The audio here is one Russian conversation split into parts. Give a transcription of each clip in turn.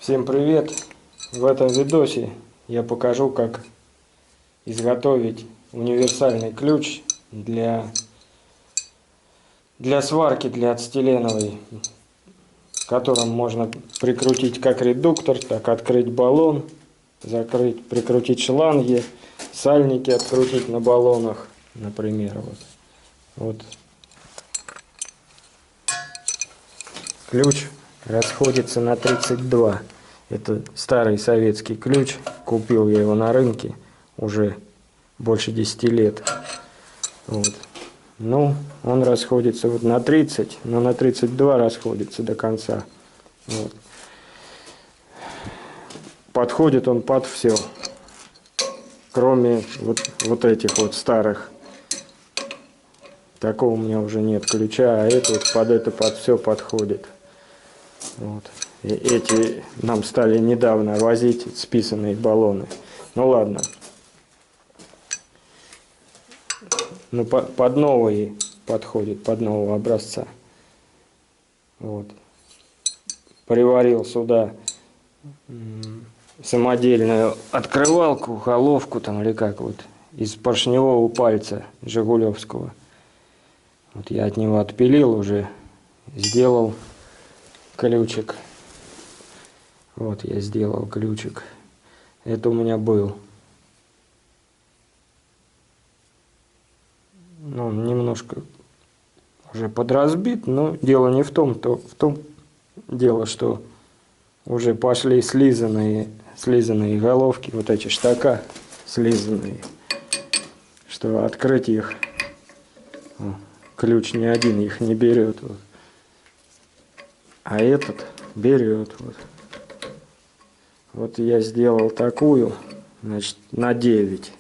Всем привет! В этом видосе я покажу, как изготовить универсальный ключ для сварки, для ацетиленовой, которым можно прикрутить как редуктор, так открыть баллон, закрыть, прикрутить шланги, сальники открутить на баллонах, например. Вот. Ключ расходится на 32. Это старый советский ключ. Купил я его на рынке уже больше 10 лет. Вот. Ну, он расходится вот на 30, но на 32 расходится до конца. Вот. Подходит он под все, кроме вот этих вот старых. Такого у меня уже нет ключа, а это под все подходит. Вот. И эти нам стали недавно возить списанные баллоны. Ну ладно. Ну, под новый подходит, под нового образца. Вот. Приварил сюда самодельную открывалку, головку там или как вот, из поршневого пальца жигулевского. Вот я от него отпилил уже, сделал ключик. Вот я сделал ключик. Это у меня был. Ну, немножко уже подразбит, но дело не в том, в том дело, что уже пошли слизанные головки, вот эти штака слизанные, что открыть их, ключ ни один их не берет. Вот. А этот берет. Вот. Вот я сделал такую, значит, на 9.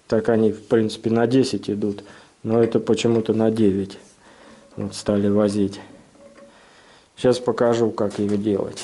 Так они, в принципе, на 10 идут, но это почему-то на 9. Вот стали возить. Сейчас покажу, как ее делать.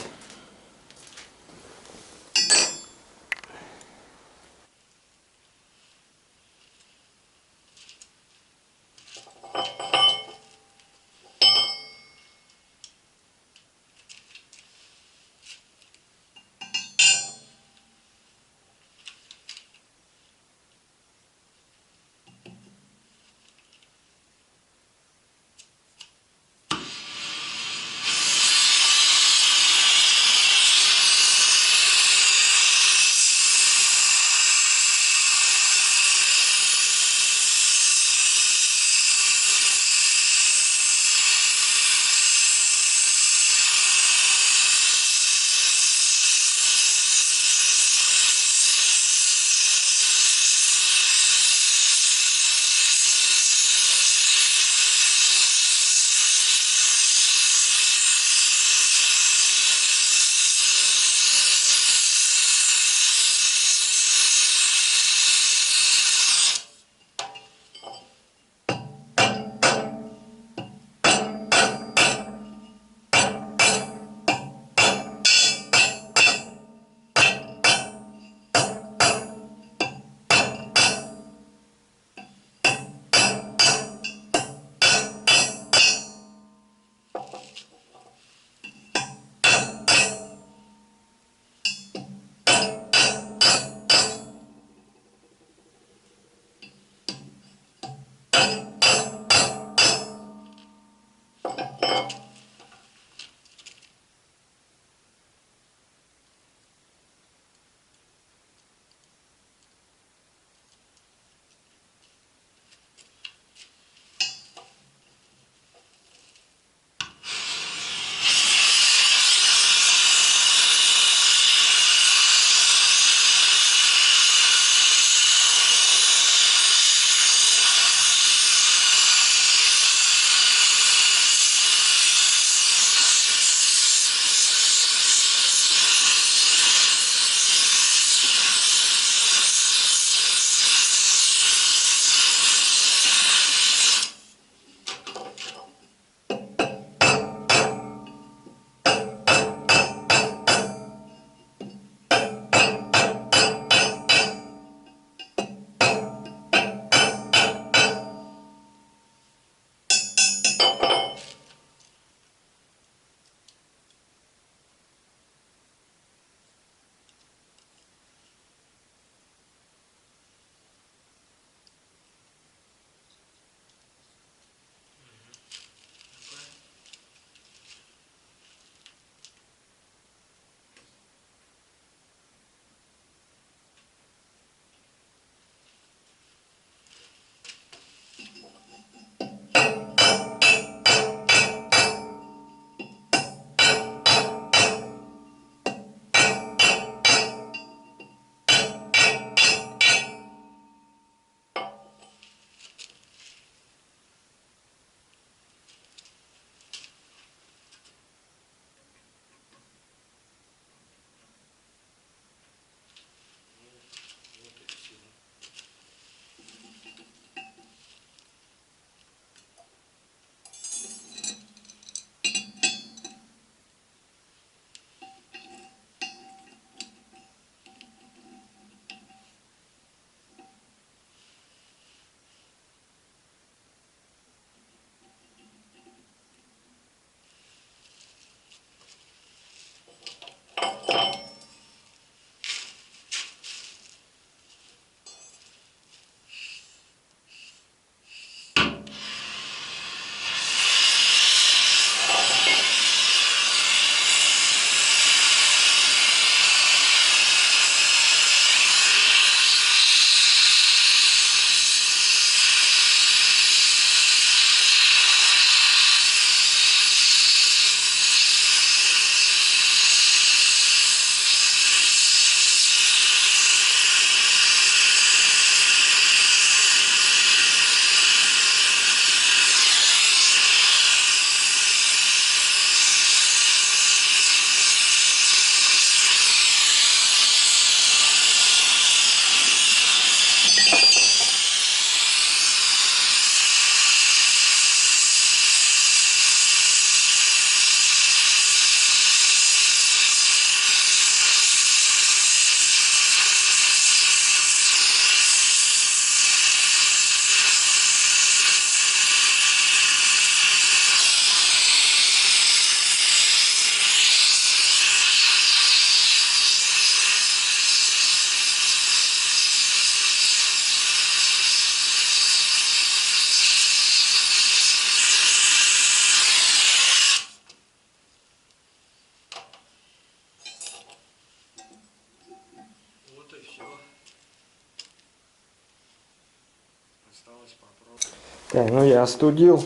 Так, ну я остудил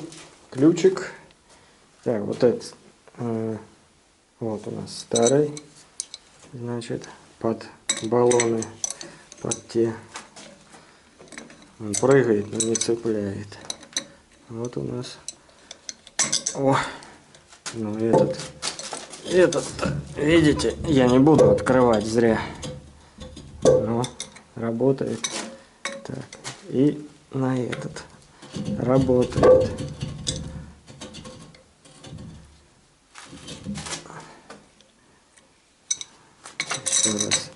ключик. Так, вот этот, вот у нас старый, значит, под баллоны, под те. Он прыгает, но не цепляет. Вот у нас, о, ну этот, видите, я не буду открывать зря. Но работает. Так, и на этот работает. Еще раз.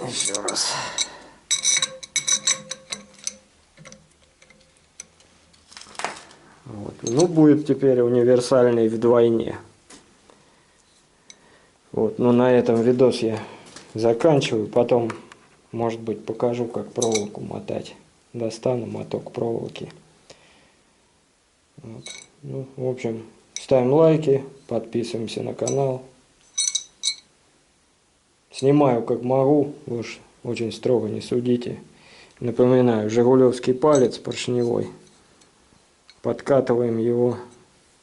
Еще раз. Вот. Ну, будет теперь универсальный вдвойне. Вот, ну на этом видос я заканчиваю. Потом, может быть, покажу, как проволоку мотать. Достану моток проволоки. Вот. Ну, в общем, ставим лайки, подписываемся на канал. Снимаю как могу, вы уж очень строго не судите. Напоминаю, жигулевский палец поршневой. Подкатываем его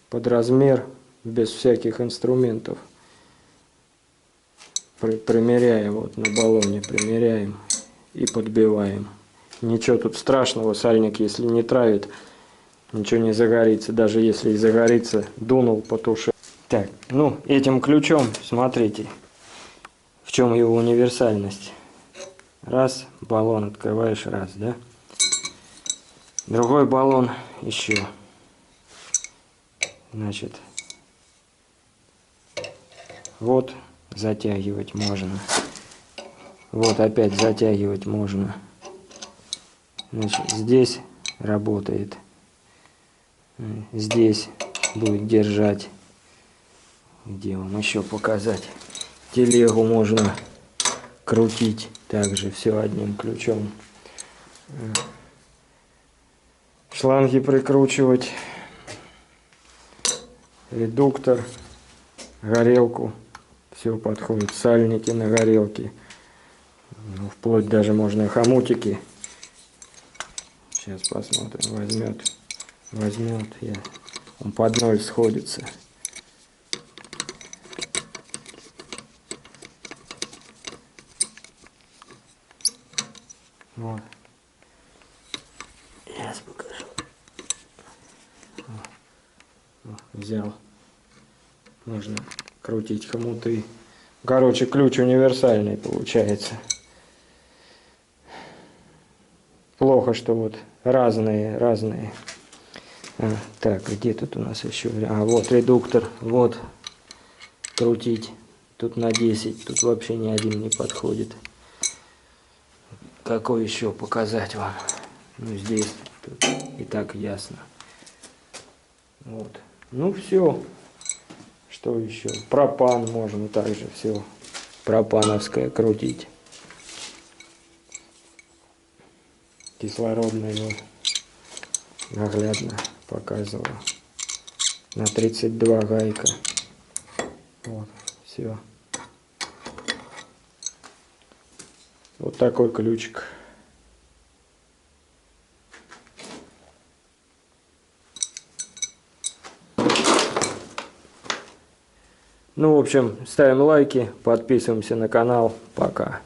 под размер, без всяких инструментов. Примеряем, вот на баллоне примеряем и подбиваем. Ничего тут страшного, сальник если не травит, ничего не загорится. Даже если и загорится, дунул, потушил. Так, ну этим ключом, смотрите, в чем его универсальность. Раз, баллон открываешь, раз, да? Другой баллон еще. Значит, вот затягивать можно. Вот опять затягивать можно. Значит, здесь работает. Здесь будет держать. Где вам еще показать? Телегу можно крутить также все одним ключом. Шланги прикручивать. Редуктор. Горелку. Все подходит. Сальники на горелке. Ну, вплоть даже можно хомутики. Сейчас посмотрим. Возьмет. Он под ноль сходится. Вот. Сейчас покажу. Взял. Можно крутить хомуты. Короче, ключ универсальный получается. Плохо, что вот разные. Так, где тут у нас еще? Вот редуктор. Вот. Крутить. Тут на 10. Тут вообще ни один не подходит. Какой еще показать вам? Ну, здесь тут и так ясно. Вот. Ну, все. Что еще? Пропан можно также все. Пропановское крутить. Кислородный вот. Наглядно показывал. На 32 гайка. Вот. Все. Вот такой ключик. Ну, в общем, ставим лайки, подписываемся на канал. Пока.